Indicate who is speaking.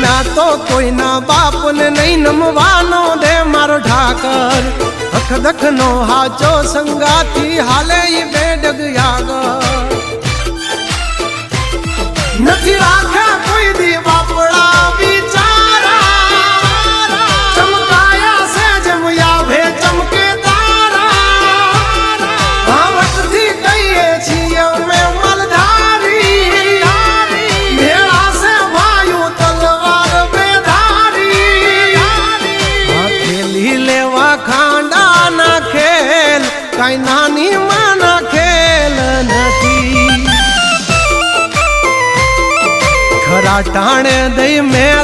Speaker 1: અલ્યા તો કોઈના બાપને નહીં નમવાનો દે મારો ઠાકર અખ દખ નો હાચો સંગાથી હાલે ઈ બેડગ આગળ નથી રાખ્યા કોઈ દી બાપડા બિચારા ચમકાયા છે જેમ યાભે ચમકે તારા ભાવટથી કહીએ છીએ અમે મલધારી ભેળા છે ભાઈઓ તલવાર બેધારી ખેલી લેવા ખાંડા ના ખેલ કઈ નાની માના ખેલ નથી ખરા ટાણે દઈ મેં